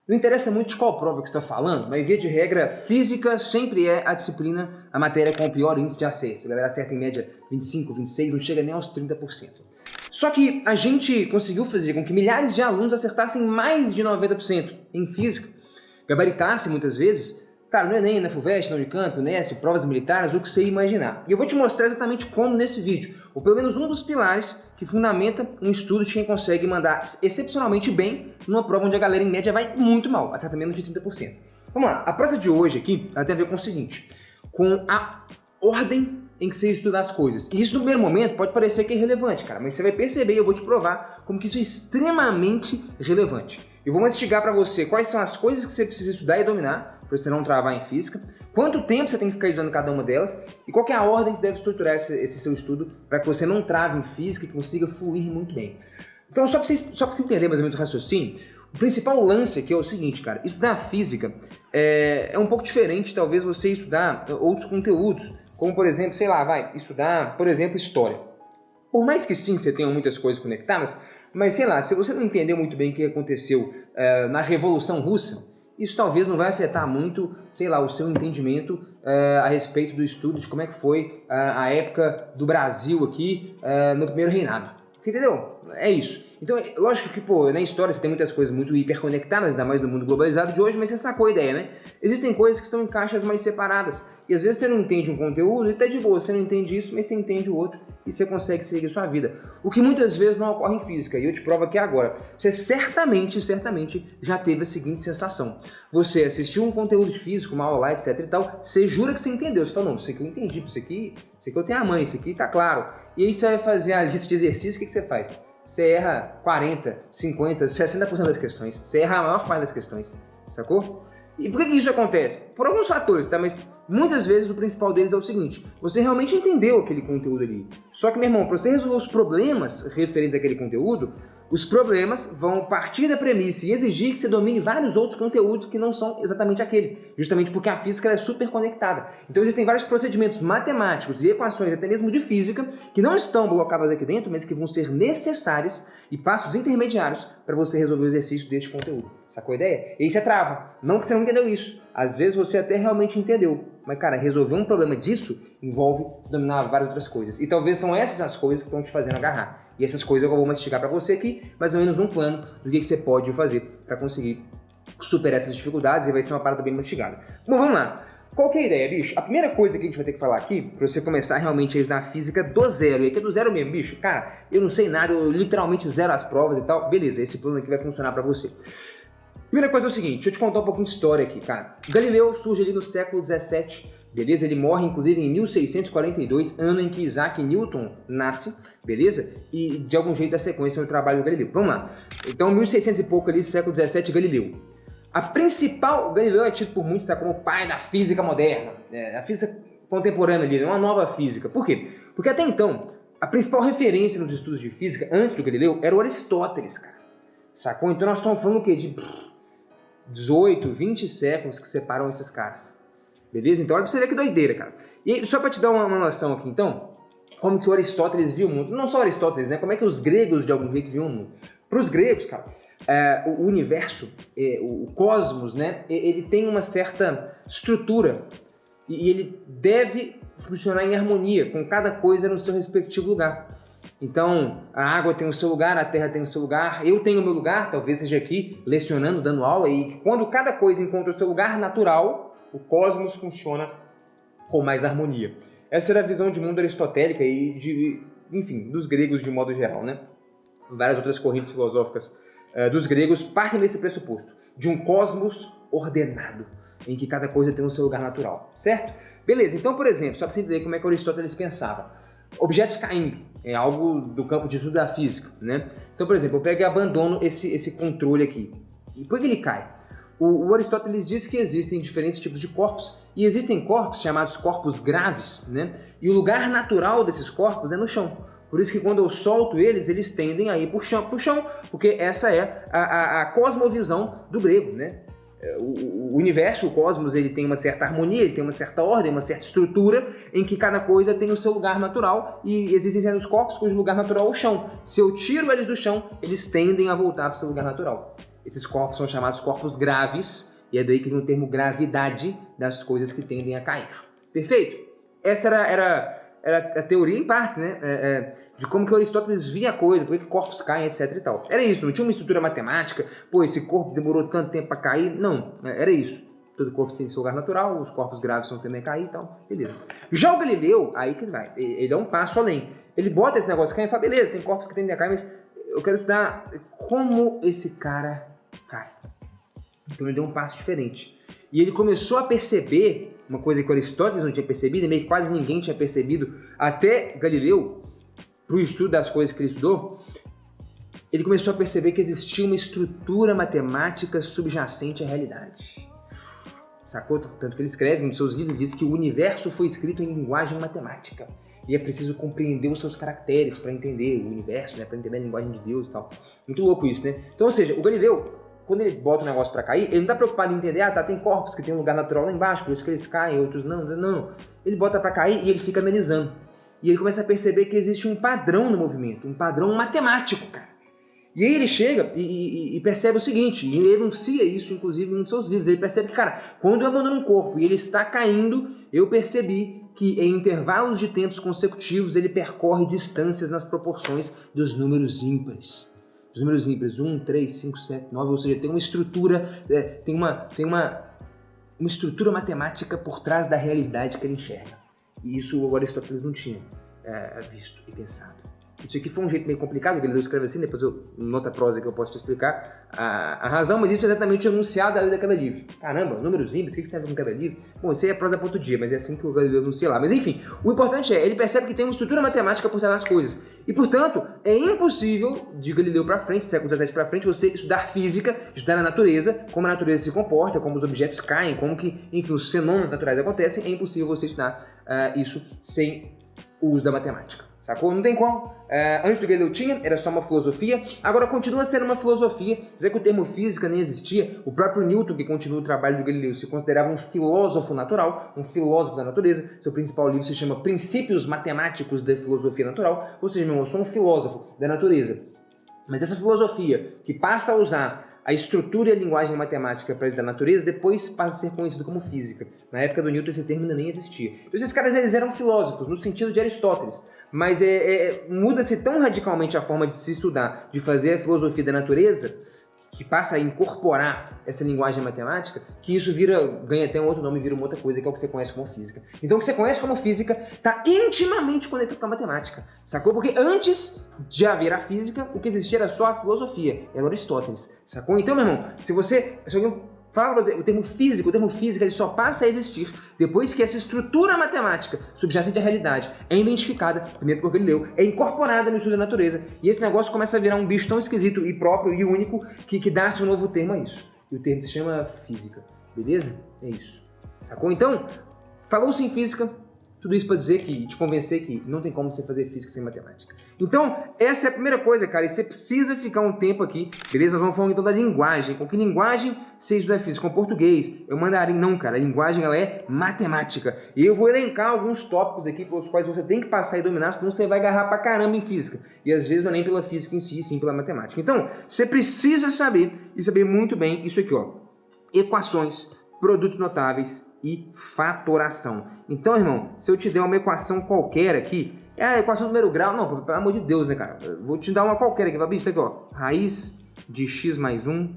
Não interessa muito de qual prova que você está falando, mas via de regra, física sempre é a disciplina, a matéria com o pior índice de acerto. A galera acerta em média 25, 26, não chega nem aos 30%. Só que a gente conseguiu fazer com que milhares de alunos acertassem mais de 90% em física, gabaritassem muitas vezes, cara, no Enem, na FUVEST, na Unicamp, no Unesp, provas militares, o que você imaginar. E eu vou te mostrar exatamente como nesse vídeo, ou pelo menos um dos pilares que fundamenta um estudo de quem consegue mandar excepcionalmente bem numa prova onde a galera em média vai muito mal, acerta menos de 30%. Vamos lá, a prosa de hoje aqui, ela tem a ver com o seguinte, com a ordem em que você estuda as coisas. E isso no primeiro momento pode parecer que é irrelevante, cara, mas você vai perceber e eu vou te provar como que isso é extremamente relevante. Eu vou mastigar para você quais são as coisas que você precisa estudar e dominar para você não travar em física, quanto tempo você tem que ficar estudando cada uma delas e qual que é a ordem que você deve estruturar esse seu estudo para que você não trave em física e consiga fluir muito bem. Então, só para você entender mais ou menos o raciocínio, o principal lance aqui é o seguinte, cara, estudar física é um pouco diferente, talvez, você estudar outros conteúdos, como, por exemplo, sei lá, vai estudar, por exemplo, história. Por mais que sim, você tenha muitas coisas conectadas, mas sei lá, se você não entendeu muito bem o que aconteceu na Revolução Russa, isso talvez não vai afetar muito, sei lá, o seu entendimento a respeito do estudo de como é que foi a época do Brasil aqui no primeiro reinado. Você entendeu? É isso. Então, lógico que, pô, na história você tem muitas coisas muito hiperconectadas, ainda mais no mundo globalizado de hoje, mas você sacou a ideia, né? Existem coisas que estão em caixas mais separadas. E às vezes você não entende um conteúdo e tá de boa, você não entende isso, mas você entende o outro e você consegue seguir sua vida. O que muitas vezes não ocorre em física, e eu te provo aqui agora. Você certamente já teve a seguinte sensação. Você assistiu um conteúdo de física, uma aula lá, etc e tal, você jura que você entendeu. Você fala, não, isso aqui eu entendi, isso aqui eu tenho a mãe, isso aqui tá claro. E aí você vai fazer a lista de exercícios, o que você faz? Você erra 40, 50, 60% das questões. Você erra a maior parte das questões, sacou? E por que isso acontece? Por alguns fatores, tá? Mas muitas vezes o principal deles é o seguinte, você realmente entendeu aquele conteúdo ali. Só que, meu irmão, para você resolver os problemas referentes àquele conteúdo, os problemas vão partir da premissa e exigir que você domine vários outros conteúdos que não são exatamente aquele. Justamente porque a física é super conectada. Então existem vários procedimentos matemáticos e equações, até mesmo de física, que não estão blocadas aqui dentro, mas que vão ser necessárias e passos intermediários para você resolver o exercício deste conteúdo. Sacou a ideia? E aí você trava. Não que você não entendeu isso. Às vezes você até realmente entendeu. Mas, cara, resolver um problema disso envolve se dominar várias outras coisas. E talvez são essas as coisas que estão te fazendo agarrar. E essas coisas eu vou mastigar para você aqui, mais ou menos um plano do que você pode fazer para conseguir superar essas dificuldades e vai ser uma parada bem mastigada. Bom, vamos lá. Qual que é a ideia, bicho? A primeira coisa que a gente vai ter que falar aqui, para você começar realmente a estudar física do zero, e aqui é do zero mesmo, bicho. Cara, eu não sei nada, eu literalmente zero as provas e tal. Beleza, esse plano aqui vai funcionar para você. Primeira coisa é o seguinte, deixa eu te contar um pouquinho de história aqui, cara. Galileu surge ali no século 17, beleza? Ele morre, inclusive, em 1642, ano em que Isaac Newton nasce, beleza? E, de algum jeito, da sequência no trabalho do Galileu. Vamos lá. Então, 1600 e pouco ali, século 17, Galileu. Galileu é tido por muitos como o pai da física moderna, a física contemporânea ali, uma nova física. Por quê? Porque até então, a principal referência nos estudos de física, antes do Galileu, era o Aristóteles, cara. Sacou? Então nós estamos falando o quê? De 18, 20 séculos que separam esses caras. Beleza? Então olha pra você ver que doideira, cara. E aí, só pra te dar uma noção aqui, então, como que o Aristóteles viu o mundo. Não só o Aristóteles, né? Como é que os gregos, de algum jeito, viam o mundo. Para os gregos, cara, o universo, o cosmos, né? Ele tem uma certa estrutura. E ele deve funcionar em harmonia com cada coisa no seu respectivo lugar. Então, a água tem o seu lugar, a terra tem o seu lugar, eu tenho o meu lugar, talvez seja aqui, lecionando, dando aula, e quando cada coisa encontra o seu lugar natural, o cosmos funciona com mais harmonia. Essa era a visão de mundo aristotélica e, enfim, dos gregos de modo geral, né? Várias outras correntes filosóficas dos gregos partem desse pressuposto, de um cosmos ordenado, em que cada coisa tem o seu lugar natural, certo? Beleza, então, por exemplo, só para você entender como é que Aristóteles pensava, objetos caindo é algo do campo de estudo da física, né? Então, por exemplo, eu pego e abandono esse controle aqui. E por que ele cai? O Aristóteles diz que existem diferentes tipos de corpos e existem corpos chamados corpos graves, né? E o lugar natural desses corpos é no chão. Por isso que quando eu solto eles, eles tendem a ir pro chão, porque essa é a cosmovisão do grego, né? O universo, o cosmos, ele tem uma certa harmonia, ele tem uma certa ordem, uma certa estrutura em que cada coisa tem o seu lugar natural e existem certos corpos cujo lugar natural é o chão. Se eu tiro eles do chão, eles tendem a voltar para o seu lugar natural. Esses corpos são chamados corpos graves, e é daí que vem o termo gravidade das coisas que tendem a cair. Perfeito? Essa era a teoria em partes, né? De como que Aristóteles via a coisa, por que corpos caem, etc e tal. Era isso, não tinha uma estrutura matemática, pô, esse corpo demorou tanto tempo para cair. Não, era isso. Todo corpo tem seu lugar natural, os corpos graves vão também cair e tal, beleza. Já o Galileu, aí que vai, ele dá um passo além. Ele bota esse negócio caindo e fala, beleza, tem corpos que tendem a cair, mas eu quero estudar como esse cara cai. Então ele deu um passo diferente. E ele começou a perceber uma coisa que Aristóteles não tinha percebido, e meio que quase ninguém tinha percebido, até Galileu, para o estudo das coisas que ele estudou, ele começou a perceber que existia uma estrutura matemática subjacente à realidade. Sacou? Tanto que ele escreve nos seus livros, ele diz que o universo foi escrito em linguagem matemática. E é preciso compreender os seus caracteres para entender o universo, né? Para entender a linguagem de Deus e tal. Muito louco isso, né? Então, ou seja, o Galileu, quando ele bota o negócio para cair, ele não está preocupado em entender, tem corpos que tem um lugar natural lá embaixo, por isso que eles caem, outros não. Não. Ele bota para cair e ele fica analisando. E ele começa a perceber que existe um padrão no movimento, um padrão matemático, cara. E aí ele chega e percebe o seguinte, e ele enuncia isso, inclusive, em um dos seus livros. Ele percebe que, cara, quando eu abandono um corpo e ele está caindo, eu percebi que em intervalos de tempos consecutivos ele percorre distâncias nas proporções dos números ímpares. Os números ímpares, 1, 3, 5, 7, 9, ou seja, tem uma estrutura, tem uma estrutura matemática por trás da realidade que ele enxerga. E isso o Aristóteles não tinha visto e pensado. Isso aqui foi um jeito meio complicado, que ele escreve assim, depois nota prosa que eu posso te explicar a razão, mas isso é exatamente o enunciado da lei da queda livre. Caramba, números ímpares, o que você tem a ver com queda livre? Bom, isso aí é prosa para outro dia, mas é assim que o Galileu enuncia lá. Mas enfim, o importante ele percebe que tem uma estrutura matemática por trás das coisas. E, portanto, é impossível, de Galileu para frente, século XVII para frente, você estudar física, estudar a natureza, como a natureza se comporta, como os objetos caem, como que, enfim, os fenômenos naturais acontecem. É impossível você estudar isso sem o uso da matemática. Sacou? Não tem como. Antes do Galileu tinha, era só uma filosofia, agora continua sendo uma filosofia, já que o termo física nem existia. O próprio Newton, que continua o trabalho do Galileu, se considerava um filósofo natural, um filósofo da natureza. Seu principal livro se chama Princípios Matemáticos da Filosofia Natural, ou seja, meu irmão, eu sou um filósofo da natureza. Mas essa filosofia, que passa a usar a estrutura e a linguagem matemática para da natureza, depois passa a ser conhecido como física. Na época do Newton esse termo ainda nem existia. Então esses caras eles eram filósofos, no sentido de Aristóteles, mas muda-se tão radicalmente a forma de se estudar, de fazer a filosofia da natureza, que passa a incorporar essa linguagem matemática, que isso ganha até um outro nome e vira uma outra coisa, que é o que você conhece como física. Então o que você conhece como física está intimamente conectado com a matemática, sacou? Porque antes de haver a física, o que existia era só a filosofia, era Aristóteles, sacou? Então, meu irmão, se alguém fala pra você, o termo física ele só passa a existir depois que essa estrutura matemática subjacente à realidade é identificada, primeiro por Galileu, é incorporada no estudo da natureza, e esse negócio começa a virar um bicho tão esquisito e próprio e único que dá-se um novo termo a isso. E o termo se chama física, beleza? É isso. Sacou? Então, falou-se em física, tudo isso para dizer te convencer que não tem como você fazer física sem matemática. Então, essa é a primeira coisa, cara, e você precisa ficar um tempo aqui, beleza? Nós vamos falar então da linguagem. Com que linguagem você estuda física? Com português, mandarim, não, cara. A linguagem, ela é matemática. E eu vou elencar alguns tópicos aqui pelos quais você tem que passar e dominar, senão você vai agarrar pra caramba em física. E às vezes não é nem pela física em si, sim pela matemática. Então, você precisa saber, e saber muito bem, isso aqui, ó. Equações, produtos notáveis e fatoração. Então, irmão, se eu te der uma equação qualquer aqui, é a equação do primeiro grau, não, pelo amor de Deus, né, cara? Eu vou te dar uma qualquer aqui, bicho, tá aqui, ó. Raiz de x mais 1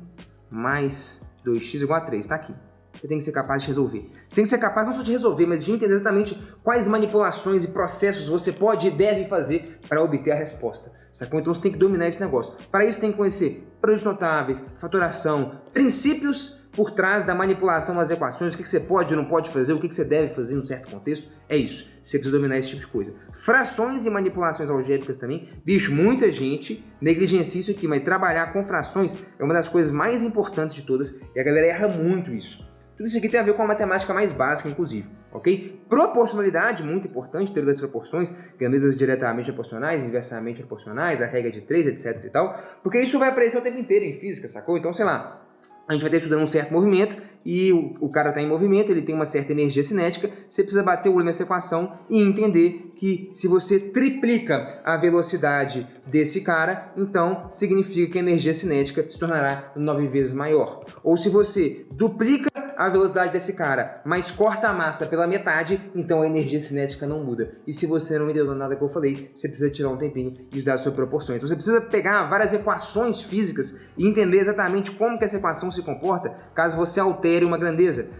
mais 2x igual a 3, tá aqui. Você tem que ser capaz de resolver. Você tem que ser capaz não só de resolver, mas de entender exatamente quais manipulações e processos você pode e deve fazer para obter a resposta, sacou? Então você tem que dominar esse negócio. Para isso, você tem que conhecer produtos notáveis, fatoração, princípios por trás da manipulação das equações, o que você pode ou não pode fazer, o que você deve fazer em um certo contexto. É isso. Você precisa dominar esse tipo de coisa. Frações e manipulações algébricas também. Bicho, muita gente negligencia isso aqui, mas trabalhar com frações é uma das coisas mais importantes de todas e a galera erra muito isso. Tudo isso aqui tem a ver com a matemática mais básica, inclusive, ok? Proporcionalidade, muito importante, teoria das proporções, grandezas diretamente proporcionais, inversamente proporcionais, a regra de 3, etc e tal, porque isso vai aparecer o tempo inteiro em física, sacou? Então, sei lá, a gente vai estar estudando um certo movimento e o cara está em movimento, ele tem uma certa energia cinética, você precisa bater o olho nessa equação e entender que se você triplica a velocidade desse cara, então significa que a energia cinética se tornará 9 vezes maior. Ou se você duplica a velocidade desse cara, mas corta a massa pela metade, então a energia cinética não muda. E se você não entendeu nada que eu falei, você precisa tirar um tempinho e estudar as suas proporções. Então você precisa pegar várias equações físicas e entender exatamente como que essa equação se comporta caso você altere uma grandeza.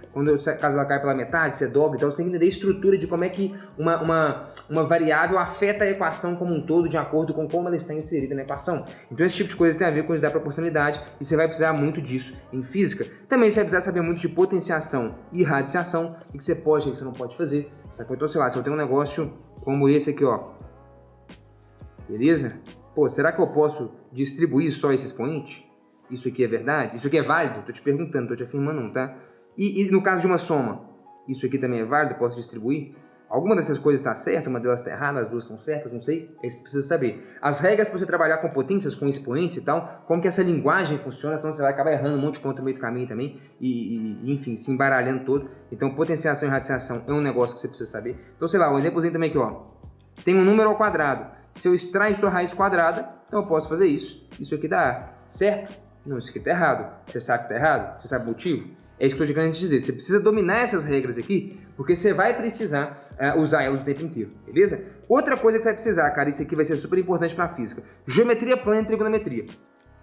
Caso ela caia pela metade, você dobra, então você tem que entender a estrutura de como é que uma variável afeta a equação como um todo de acordo com como ela está inserida na equação. Então esse tipo de coisa tem a ver com estudar proporcionalidade e você vai precisar muito disso em física. Também você vai precisar saber muito de potenciação e radiciação, o que você pode e o que você não pode fazer. Sacou? Então, sei lá, se eu tenho um negócio como esse aqui, ó, beleza? Pô, será que eu posso distribuir só esse expoente? Isso aqui é verdade? Isso aqui é válido? Tô te perguntando, tô te afirmando não, tá? E no caso de uma soma, isso aqui também é válido? Posso distribuir? Alguma dessas coisas está certa, uma delas está errada, as duas estão certas, não sei. Aí você precisa saber. As regras para você trabalhar com potências, com expoentes e tal, como que essa linguagem funciona, senão você vai acabar errando um monte de conta no meio do caminho também, enfim, se embaralhando todo. Então, potenciação e radiciação é um negócio que você precisa saber. Então, sei lá, um exemplozinho também aqui, ó. Tem um número ao quadrado. Se eu extrair sua raiz quadrada, então eu posso fazer isso. Isso aqui dá A, certo? Não, isso aqui está errado. Você sabe que está errado? Você sabe o motivo? É isso que eu estou querendo te dizer. Você precisa dominar essas regras aqui, porque você vai precisar usar elas o tempo inteiro, beleza? Outra coisa que você vai precisar, cara, isso aqui vai ser super importante para a física. Geometria plana e trigonometria.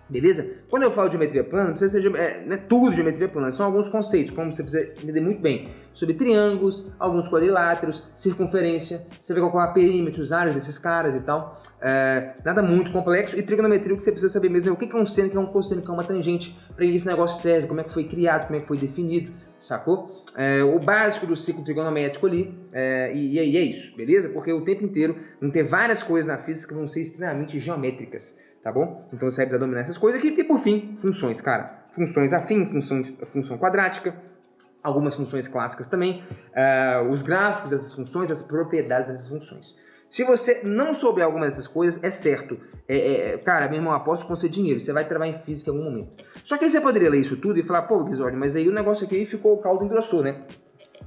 Beleza? Quando eu falo de geometria plana, não precisa ser não é tudo geometria plana, são alguns conceitos, como você precisa entender muito bem, sobre triângulos, alguns quadriláteros, circunferência, você vai calcular perímetros, áreas desses caras e tal, nada muito complexo. E trigonometria, o que você precisa saber mesmo é o que é um seno, o que é um cosseno, o que é uma tangente, para que esse negócio serve, como é que foi criado, como é que foi definido, sacou? O básico do ciclo trigonométrico ali, e é isso, beleza? Porque o tempo inteiro vão ter várias coisas na física que vão ser extremamente geométricas, tá bom? Então você vai precisar dominar essas coisas aqui. E por fim, funções, cara. Funções afim, função quadrática, algumas funções clássicas também, os gráficos dessas funções, as propriedades dessas funções. Se você não souber alguma dessas coisas, é certo. Cara, meu irmão, aposto com você dinheiro. Você vai trabalhar em física em algum momento. Só que aí você poderia ler isso tudo e falar, pô, Guizordi, mas aí o negócio aqui ficou, o caldo engrossou, né?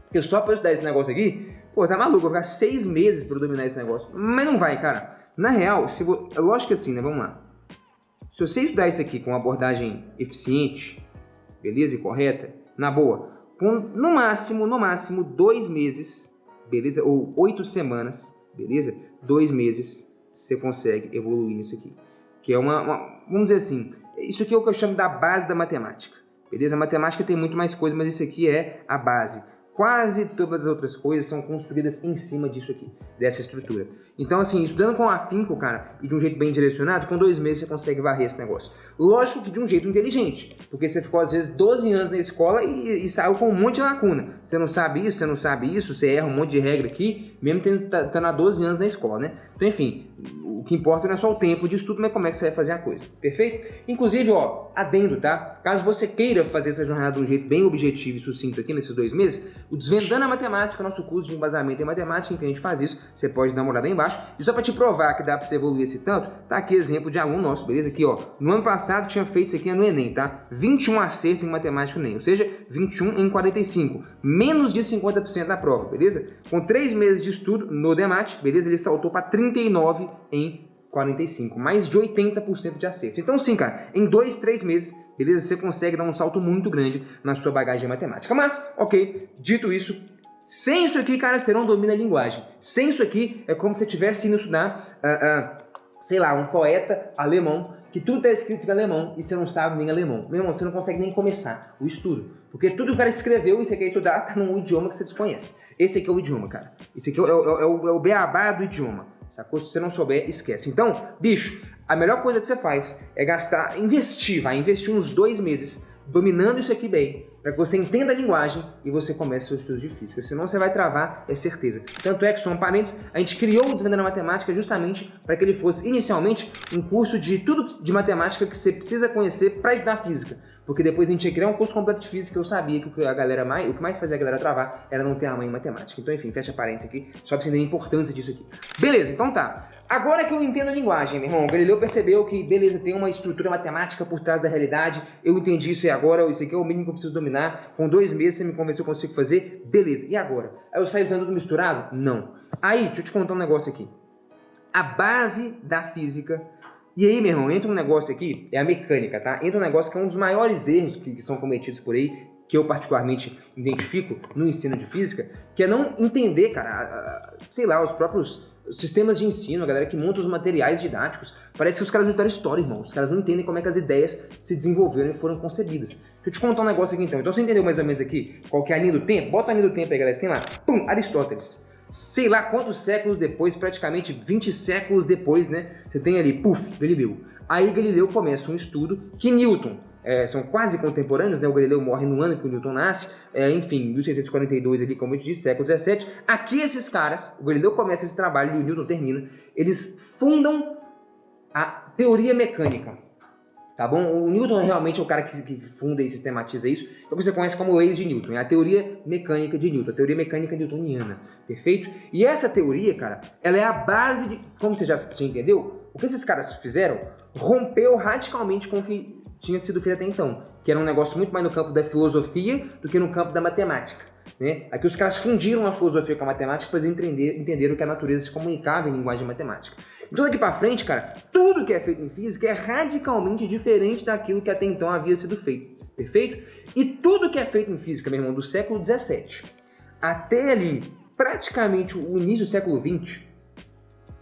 Porque só pra eu estudar esse negócio aqui, pô, tá maluco, eu vou ficar 6 meses pra eu dominar esse negócio. Mas não vai, cara. Na real, lógico que assim, né? Vamos lá. Se você estudar isso aqui com uma abordagem eficiente, beleza, e correta, na boa, com no máximo 2 meses, beleza, ou 8 semanas, beleza, 2 meses, você consegue evoluir nisso aqui. Que é vamos dizer assim, isso aqui é o que eu chamo da base da matemática, beleza? A matemática tem muito mais coisa, mas isso aqui é a base. Quase todas as outras coisas são construídas em cima disso aqui, dessa estrutura. Então, assim, estudando com afinco, cara, e de um jeito bem direcionado, com 2 meses você consegue varrer esse negócio. Lógico que de um jeito inteligente, porque você ficou, às vezes, 12 anos na escola e saiu com um monte de lacuna. Você não sabe isso, você erra um monte de regra aqui, mesmo estando há 12 anos na escola, né? Então, enfim, o que importa não é só o tempo de estudo, mas como é que você vai fazer a coisa, perfeito? Inclusive, ó, adendo, tá? Caso você queira fazer essa jornada de um jeito bem objetivo e sucinto aqui nesses 2 meses, o Desvendando a Matemática, nosso curso de embasamento em matemática, em que a gente faz isso, você pode dar uma olhada aí embaixo. E só para te provar que dá para você evoluir esse tanto, tá aqui exemplo de aluno nosso, beleza? Aqui, ó, no ano passado tinha feito isso aqui no Enem, tá? 21 acertos em matemática no Enem, ou seja, 21 em 45, menos de 50% na prova, beleza? Com 3 meses de estudo no DEMAT, beleza? Ele saltou para 39 em 45, mais de 80% de acertos. Então sim, cara, em 2, 3 meses, beleza, você consegue dar um salto muito grande na sua bagagem matemática. Mas, ok, dito isso, sem isso aqui, cara, você não domina a linguagem. Sem isso aqui, é como se você estivesse indo estudar, sei lá, um poeta alemão, que tudo está escrito em alemão e você não sabe nem alemão. Meu irmão, você não consegue nem começar o estudo. Porque tudo que o cara escreveu e você quer estudar tá num idioma que você desconhece. Esse aqui é o idioma, cara. Esse aqui é o beabá do idioma. Sacou? Se você não souber, esquece. Então, bicho, a melhor coisa que você faz é investir uns 2 meses dominando isso aqui bem, para que você entenda a linguagem e você comece seus estudos de física. Senão você vai travar, é certeza. Tanto é que, só um parênteses, a gente criou o Desvendando a Matemática justamente para que ele fosse inicialmente um curso de tudo de matemática que você precisa conhecer para estudar física. Porque depois a gente ia criar um curso completo de física, eu sabia que o que mais fazia a galera travar era não ter a mãe em matemática. Então, enfim, fecha parênteses aqui, só pra você entender a importância disso aqui. Beleza, então tá. Agora que eu entendo a linguagem, meu irmão, o Galileu percebeu que, beleza, tem uma estrutura matemática por trás da realidade, eu entendi isso e agora, isso aqui é o mínimo que eu preciso dominar, com 2 meses você me convenceu que eu consigo fazer, beleza, e agora? Aí eu saio dando tudo misturado? Não. Aí, deixa eu te contar um negócio aqui. A base da física, e aí, meu irmão, entra um negócio aqui, é a mecânica, tá? Entra um negócio que é um dos maiores erros que são cometidos por aí, que eu particularmente identifico no ensino de física, que é não entender, cara, sei lá, os próprios sistemas de ensino, a galera que monta os materiais didáticos. Parece que os caras não estudaram história, irmão. Os caras não entendem como é que as ideias se desenvolveram e foram concebidas. Deixa eu te contar um negócio aqui então. Então você entendeu mais ou menos aqui qual que é a linha do tempo? Bota a linha do tempo aí, galera. Você tem lá, pum, Aristóteles. Sei lá quantos séculos depois, praticamente 20 séculos depois, né? Você tem ali, puf, Galileu. Aí Galileu começa um estudo que Newton, são quase contemporâneos, né? O Galileu morre no ano que o Newton nasce, enfim, 1642 ali, como eu te disse, século XVII. Aqui esses caras, o Galileu começa esse trabalho e o Newton termina, eles fundam a teoria mecânica, tá bom? O Newton realmente é o cara que funda e sistematiza isso, então você conhece como leis de Newton, é a teoria mecânica de Newton, a teoria mecânica newtoniana, perfeito? E essa teoria, cara, ela é a base de, como você já entendeu, o que esses caras fizeram rompeu radicalmente com o que tinha sido feito até então, que era um negócio muito mais no campo da filosofia do que no campo da matemática, né? Aqui os caras fundiram a filosofia com a matemática para eles entenderam que a natureza se comunicava em linguagem matemática. Então daqui para frente, cara, tudo que é feito em física é radicalmente diferente daquilo que até então havia sido feito, perfeito? E tudo que é feito em física, meu irmão, do século XVII até ali, praticamente o início do século XX,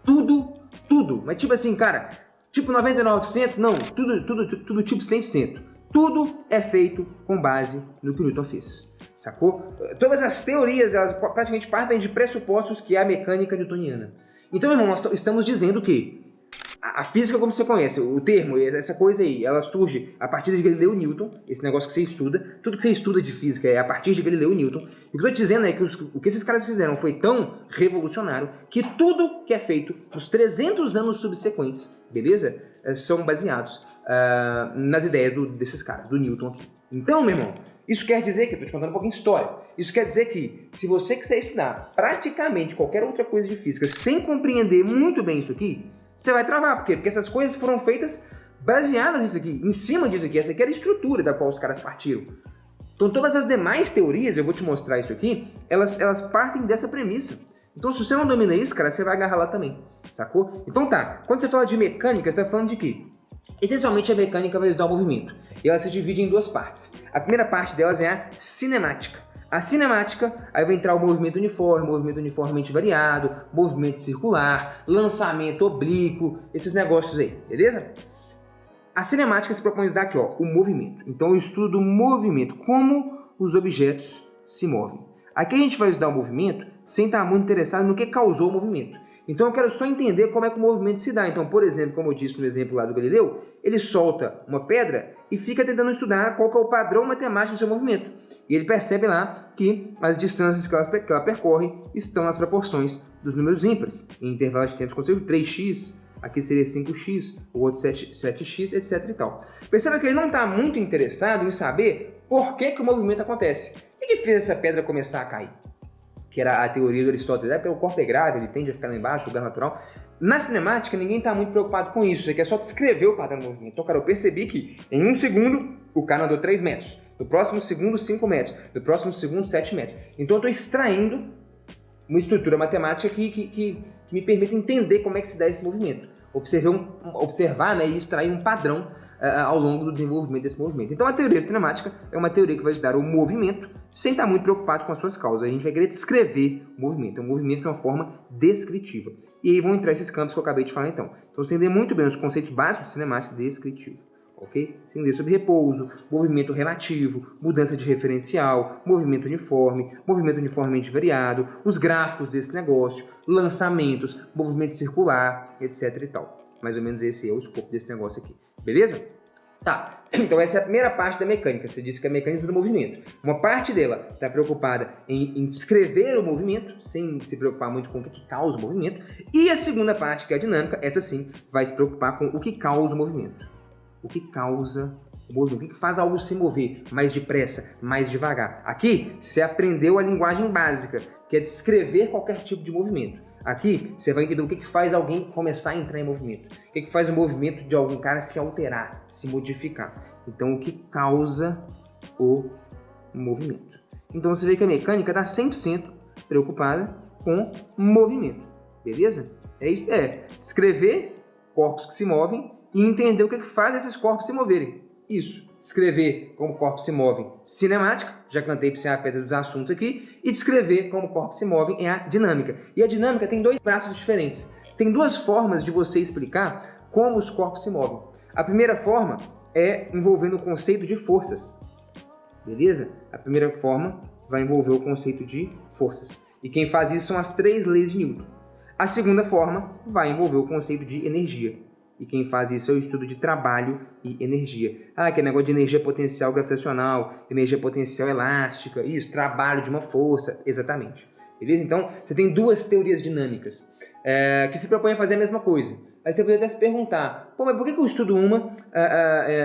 tudo, mas tipo assim, cara, tipo 99%, não, tudo tipo 100%. Tudo é feito com base no que o Newton fez, sacou? Todas as teorias, elas praticamente partem de pressupostos que é a mecânica newtoniana. Então, meu irmão, nós estamos dizendo que a física, como você conhece, o termo, essa coisa aí, ela surge a partir de Galileu e Newton, esse negócio que você estuda, tudo que você estuda de física é a partir de Galileu e Newton. E o que eu estou te dizendo é que o que esses caras fizeram foi tão revolucionário que tudo que é feito nos 300 anos subsequentes, beleza? São baseados nas ideias desses caras, do Newton aqui. Então, meu irmão, isso quer dizer que, eu estou te contando um pouquinho de história, isso quer dizer que se você quiser estudar praticamente qualquer outra coisa de física sem compreender muito bem isso aqui, você vai travar. Por quê? Porque essas coisas foram feitas baseadas nisso aqui, em cima disso aqui. Essa aqui era a estrutura da qual os caras partiram. Então todas as demais teorias, eu vou te mostrar isso aqui, elas partem dessa premissa. Então se você não domina isso, cara, você vai agarrar lá também, sacou? Então tá, quando você fala de mecânica, você está falando de quê? Essencialmente a mecânica vai estudar o movimento. E ela se divide em 2 partes. A primeira parte delas é a cinemática. A cinemática, aí vai entrar o movimento uniformemente variado, movimento circular, lançamento oblíquo, esses negócios aí, beleza? A cinemática se propõe a estudar aqui, ó, o movimento. Então eu estudo o movimento, como os objetos se movem. Aqui a gente vai estudar o movimento sem estar muito interessado no que causou o movimento. Então eu quero só entender como é que o movimento se dá. Então, por exemplo, como eu disse no exemplo lá do Galileu, ele solta uma pedra e fica tentando estudar qual que é o padrão matemático do seu movimento. E ele percebe lá que as distâncias que ela percorre estão nas proporções dos números ímpares, em intervalos de tempo consecutivos, 3x, aqui seria 5x, o outro 7x, etc e tal. Perceba que ele não está muito interessado em saber por que o movimento acontece. O que fez essa pedra começar a cair? Que era a teoria do Aristóteles, porque o corpo é grave, ele tende a ficar lá embaixo, lugar natural. Na cinemática, ninguém está muito preocupado com isso, você quer só descrever o padrão do movimento. Então, cara, eu percebi que em 1 segundo o cara andou 3 metros, no próximo segundo 5 metros, no próximo segundo 7 metros. Então eu estou extraindo uma estrutura matemática que me permite entender como é que se dá esse movimento. Observar, né, e extrair um padrão ao longo do desenvolvimento desse movimento. Então a teoria cinemática é uma teoria que vai estudar o movimento sem estar muito preocupado com as suas causas. A gente vai querer descrever o movimento, é um movimento de uma forma descritiva. E aí vão entrar esses campos que eu acabei de falar então. Então você entender muito bem os conceitos básicos de cinemática descritiva. Ok? Você entender sobre repouso, movimento relativo, mudança de referencial, movimento uniformemente variado, os gráficos desse negócio, lançamentos, movimento circular, etc e tal. Mais ou menos esse é o escopo desse negócio aqui. Beleza? Tá, então essa é a primeira parte da mecânica. Você disse que é a mecânica do movimento. Uma parte dela está preocupada em descrever o movimento, sem se preocupar muito com o que causa o movimento. E a segunda parte, que é a dinâmica, essa sim vai se preocupar com o que causa o movimento. O que causa O movimento. O que faz algo se mover mais depressa, mais devagar? Aqui, você aprendeu a linguagem básica, que é descrever qualquer tipo de movimento. Aqui, você vai entender o que faz alguém começar a entrar em movimento. O que faz o movimento de algum cara se alterar, se modificar. Então, o que causa o movimento. Então, você vê que a mecânica está 100% preocupada com movimento. Beleza? É isso. Descrever corpos que se movem e entender o que faz esses corpos se moverem. Isso. Descrever como corpos se movem, cinemática, já cantei para você a pedra dos assuntos aqui, e descrever como corpos se movem é a dinâmica. E a dinâmica tem dois braços diferentes. Tem duas formas de você explicar como os corpos se movem. A primeira forma é envolvendo o conceito de forças. Beleza? A primeira forma vai envolver o conceito de forças. E quem faz isso são as 3 leis de Newton. A segunda forma vai envolver o conceito de energia. E quem faz isso é o estudo de trabalho e energia. Que é negócio de energia potencial gravitacional, energia potencial elástica, isso, trabalho de uma força, exatamente. Beleza? Então, você tem 2 teorias dinâmicas que se propõem a fazer a mesma coisa. Aí você poderia até se perguntar, mas por que eu estudo uma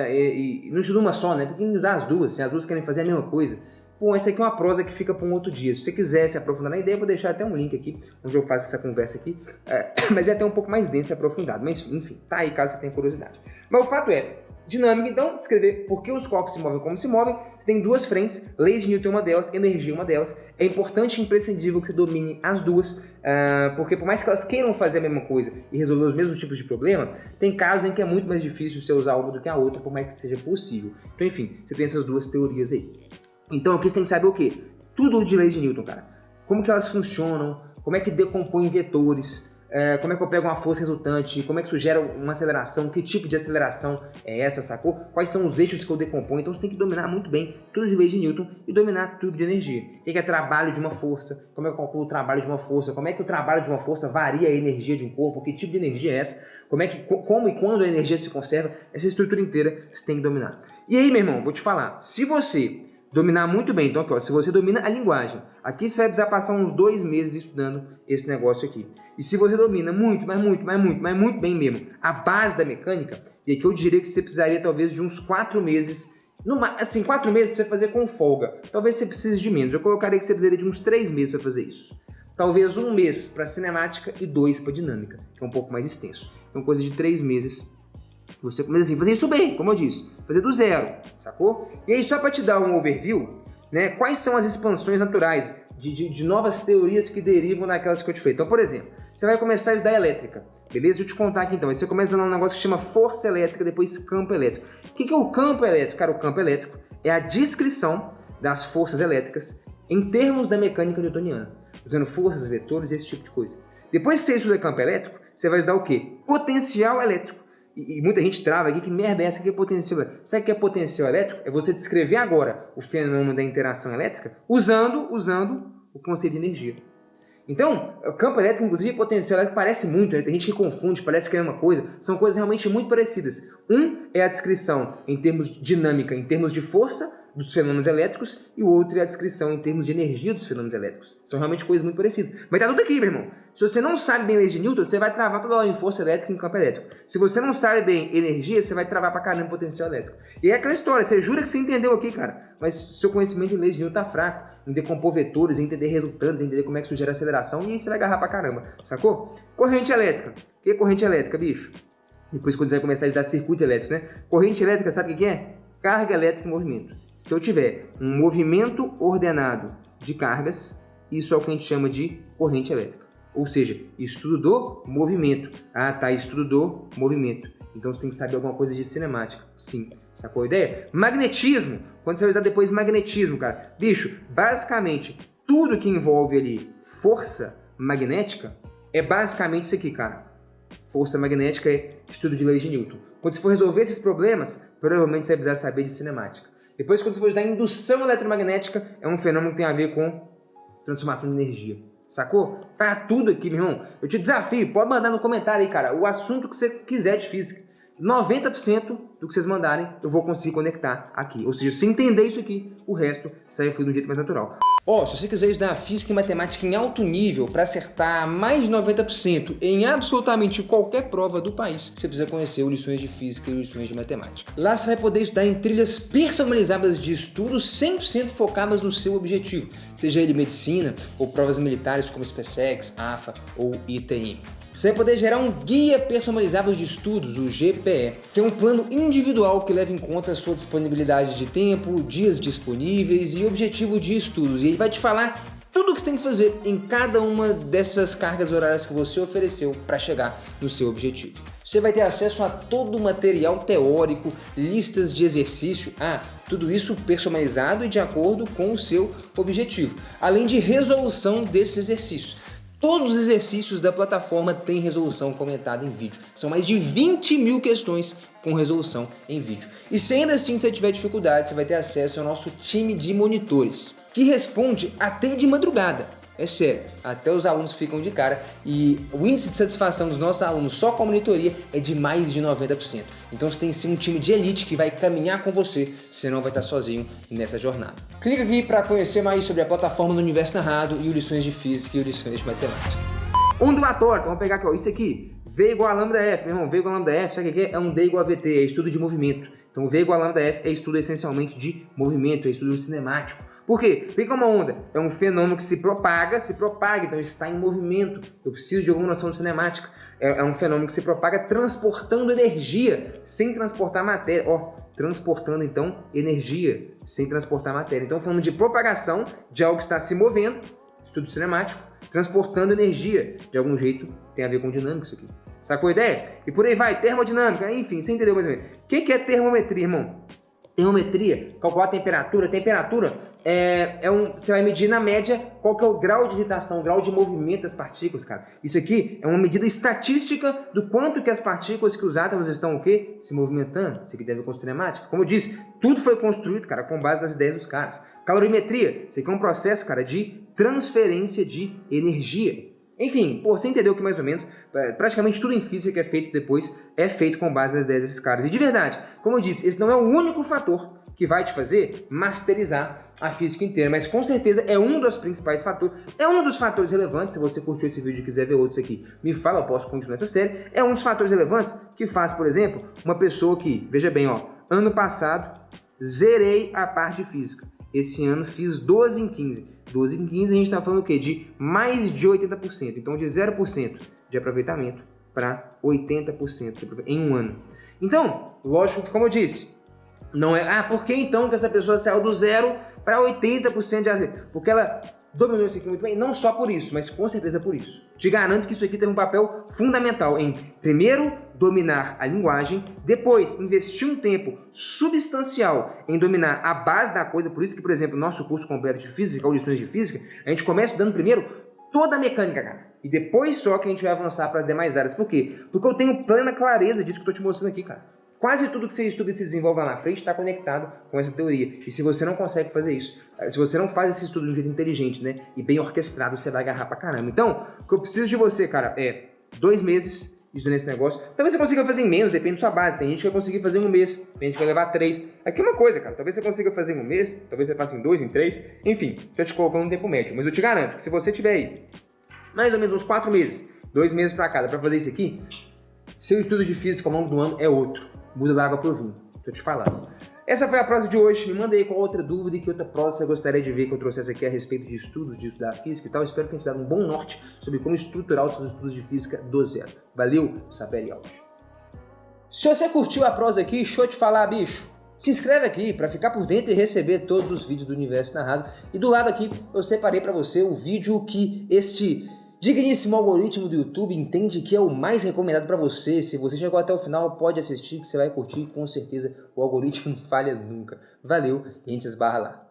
e não estudo uma só, né? Por que não dá as duas? Se as duas querem fazer a mesma coisa. Essa aqui é uma prosa que fica para um outro dia. Se você quiser se aprofundar na ideia, eu vou deixar até um link aqui, onde eu faço essa conversa aqui. Mas é até um pouco mais denso e aprofundado. Mas, enfim, tá aí caso você tenha curiosidade. Mas o fato é, dinâmica, então, descrever por que os corpos se movem como se movem. Você tem 2 frentes, leis de Newton é uma delas, energia é uma delas. É importante e imprescindível que você domine as duas, porque por mais que elas queiram fazer a mesma coisa e resolver os mesmos tipos de problema, tem casos em que é muito mais difícil você usar uma do que a outra, por mais que seja possível. Então, enfim, você tem essas 2 teorias aí. Então aqui você tem que saber o quê? Tudo de leis de Newton, cara. Como que elas funcionam, como é que decompõem vetores, como é que eu pego uma força resultante, como é que isso gera uma aceleração, que tipo de aceleração é essa, sacou? Quais são os eixos que eu decomponho? Então você tem que dominar muito bem tudo de leis de Newton e dominar tudo de energia. O que é trabalho de uma força, como é que eu calculo o trabalho de uma força, como é que o trabalho de uma força varia a energia de um corpo, que tipo de energia é essa, como e quando a energia se conserva, essa estrutura inteira você tem que dominar. E aí, meu irmão, vou te falar, se você dominar muito bem, então aqui, ó, se você domina a linguagem, aqui você vai precisar passar uns 2 meses estudando esse negócio aqui. E se você domina muito bem mesmo a base da mecânica, e aqui eu diria que você precisaria talvez de uns 4 meses, assim, 4 meses para você fazer com folga. Talvez você precise de menos, eu colocaria que você precisaria de uns 3 meses para fazer isso. Talvez 1 mês para cinemática e 2 para dinâmica, que é um pouco mais extenso. Então coisa de 3 meses. Você começa assim, fazer isso bem, como eu disse, fazer do zero, sacou? E aí só para te dar um overview, né, quais são as expansões naturais de novas teorias que derivam daquelas que eu te falei. Então, por exemplo, você vai começar a estudar elétrica, beleza? Deixa eu te contar aqui então. Aí você começa a estudar um negócio que chama força elétrica, depois campo elétrico. O que é o campo elétrico? Cara, o campo elétrico é a descrição das forças elétricas em termos da mecânica newtoniana, usando forças, vetores e esse tipo de coisa. Depois que você estuda campo elétrico, você vai estudar o quê? Potencial elétrico. E muita gente trava aqui, que merda é essa que é potencial elétrico? Sabe o que é potencial elétrico? É você descrever agora o fenômeno da interação elétrica usando o conceito de energia. Então, o campo elétrico, inclusive, e potencial elétrico parece muito, né? Tem gente que confunde, parece que é a mesma coisa. São coisas realmente muito parecidas. Um é a descrição em termos de dinâmica, em termos de força dos fenômenos elétricos, e o outro é a descrição em termos de energia dos fenômenos elétricos. São realmente coisas muito parecidas. Mas tá tudo aqui, meu irmão. Se você não sabe bem leis de Newton, você vai travar toda hora em força elétrica e em campo elétrico. Se você não sabe bem energia, você vai travar pra caramba em potencial elétrico. E é aquela história, você jura que você entendeu aqui, cara, mas seu conhecimento em leis de Newton tá fraco. Em decompor vetores, em entender resultantes, em entender como é que isso gera aceleração, e aí você vai agarrar pra caramba, sacou? Corrente elétrica. O que é corrente elétrica, bicho? Depois quando você vai começar a estudar circuitos elétricos, né? Corrente elétrica, sabe o que é? Carga elétrica em movimento. Se eu tiver um movimento ordenado de cargas, isso é o que a gente chama de corrente elétrica. Ou seja, estudo do movimento. Ah, tá, estudo do movimento. Então você tem que saber alguma coisa de cinemática. Sim, sacou a ideia? Magnetismo. Quando você vai usar depois magnetismo, cara. Bicho, basicamente, tudo que envolve ali força magnética é basicamente isso aqui, cara. Força magnética é estudo de leis de Newton. Quando você for resolver esses problemas, provavelmente você vai precisar saber de cinemática. Depois, quando você for estudar indução eletromagnética, é um fenômeno que tem a ver com transformação de energia. Sacou? Tá tudo aqui, meu irmão. Eu te desafio, pode mandar no comentário aí, cara, o assunto que você quiser de física. 90% do que vocês mandarem eu vou conseguir conectar aqui. Ou seja, se entender isso aqui, o resto sai fluir de um jeito mais natural. Se você quiser estudar física e matemática em alto nível para acertar mais de 90% em absolutamente qualquer prova do país, você precisa conhecer o Lições de Física e o Lições de Matemática. Lá você vai poder estudar em trilhas personalizadas de estudos 100% focadas no seu objetivo, seja ele medicina ou provas militares como SpaceX, AFA ou ITM. Você vai poder gerar um Guia Personalizável de Estudos, o GPE, que é um plano individual que leva em conta a sua disponibilidade de tempo, dias disponíveis e objetivo de estudos. E ele vai te falar tudo o que você tem que fazer em cada uma dessas cargas horárias que você ofereceu para chegar no seu objetivo. Você vai ter acesso a todo o material teórico, listas de exercício, tudo isso personalizado e de acordo com o seu objetivo, além de resolução desses exercícios. Todos os exercícios da plataforma têm resolução comentada em vídeo. São mais de 20 mil questões com resolução em vídeo. E se ainda assim você tiver dificuldade, você vai ter acesso ao nosso time de monitores, que responde até de madrugada. É sério, até os alunos ficam de cara e o índice de satisfação dos nossos alunos só com a monitoria é de mais de 90%. Então você tem sim um time de elite que vai caminhar com você, senão vai estar sozinho nessa jornada. Clica aqui para conhecer mais sobre a plataforma do Universo Narrado e o Lições de Física e o Lições de Matemática. Ondulatório, então vamos pegar aqui, isso aqui, V igual a lambda F, meu irmão, V igual a lambda F, sabe o que é? É um D igual a VT, é estudo de movimento. Então V igual a lambda F é estudo essencialmente de movimento, é estudo cinemático. Por quê? Porque uma onda é um fenômeno que se propaga, então está em movimento. Eu preciso de alguma noção de cinemática. É um fenômeno que se propaga transportando energia, sem transportar matéria. Transportando então energia, sem transportar matéria. Então falando de propagação de algo que está se movendo, estudo cinemático, transportando energia. De algum jeito tem a ver com dinâmica isso aqui. Sacou a ideia? E por aí vai, termodinâmica, enfim, você entendeu mais ou menos. O que é termometria, irmão? Termometria, calcular a temperatura. Temperatura você vai medir na média qual que é o grau de agitação, o grau de movimento das partículas, cara. Isso aqui é uma medida estatística do quanto que as partículas, que os átomos estão o quê? Se movimentando. Isso aqui deve com cinemática. Como eu disse, tudo foi construído, cara, com base nas ideias dos caras. Calorimetria, isso aqui é um processo, cara, de transferência de energia. Enfim, você entendeu que mais ou menos, praticamente tudo em física que é feito depois é feito com base nas ideias desses caras. E de verdade, como eu disse, esse não é o único fator que vai te fazer masterizar a física inteira, mas com certeza é um dos principais fatores, é um dos fatores relevantes. Se você curtiu esse vídeo e quiser ver outros aqui, me fala, eu posso continuar essa série. É um dos fatores relevantes que faz, por exemplo, uma pessoa que, veja bem, ano passado zerei a parte de física, esse ano fiz 12 em 15. 12 em 15 a gente está falando o quê? De mais de 80%. Então de 0% de aproveitamento para 80% em um ano. Então, lógico que, como eu disse, não é... por que então que essa pessoa saiu do 0 para 80% de acerto? Porque ela dominou isso aqui muito bem, não só por isso, mas com certeza por isso. Te garanto que isso aqui teve um papel fundamental em, primeiro, dominar a linguagem, depois, investir um tempo substancial em dominar a base da coisa. Por isso que, por exemplo, nosso curso completo de física, ou lições de física, a gente começa estudando primeiro toda a mecânica, cara. E depois só que a gente vai avançar para as demais áreas. Por quê? Porque eu tenho plena clareza disso que eu estou te mostrando aqui, cara. Quase tudo que você estuda e se desenvolve lá na frente está conectado com essa teoria. E se você não consegue fazer isso, se você não faz esse estudo de um jeito inteligente, né, e bem orquestrado, você vai agarrar pra caramba. Então, o que eu preciso de você, cara, é 2 meses estudando esse negócio. Talvez você consiga fazer em menos, depende da sua base. Tem gente que vai conseguir fazer em 1 mês, tem gente que vai levar 3. Aqui é uma coisa, cara, talvez você consiga fazer em 1 mês, talvez você faça em 2, em 3. Enfim, tô te colocando um tempo médio. Mas eu te garanto que se você tiver aí mais ou menos uns 4 meses, 2 meses pra cada, pra fazer isso aqui, seu estudo de física ao longo do ano é outro. Muda da água pro vinho, tô te falando. Essa foi a prosa de hoje. Me manda aí qual outra dúvida e que outra prosa você gostaria de ver que eu trouxesse aqui a respeito de estudos, de estudar física e tal. Espero que tenha te dado um bom norte sobre como estruturar os seus estudos de física do zero. Valeu, Saperi Áudio. Se você curtiu a prosa aqui, deixa eu te falar, bicho. Se inscreve aqui para ficar por dentro e receber todos os vídeos do Universo Narrado. E do lado aqui eu separei para você o vídeo que este digníssimo algoritmo do YouTube entende que é o mais recomendado para você. Se você chegou até o final, pode assistir que você vai curtir, com certeza o algoritmo não falha nunca. Valeu e a gente se esbarra lá.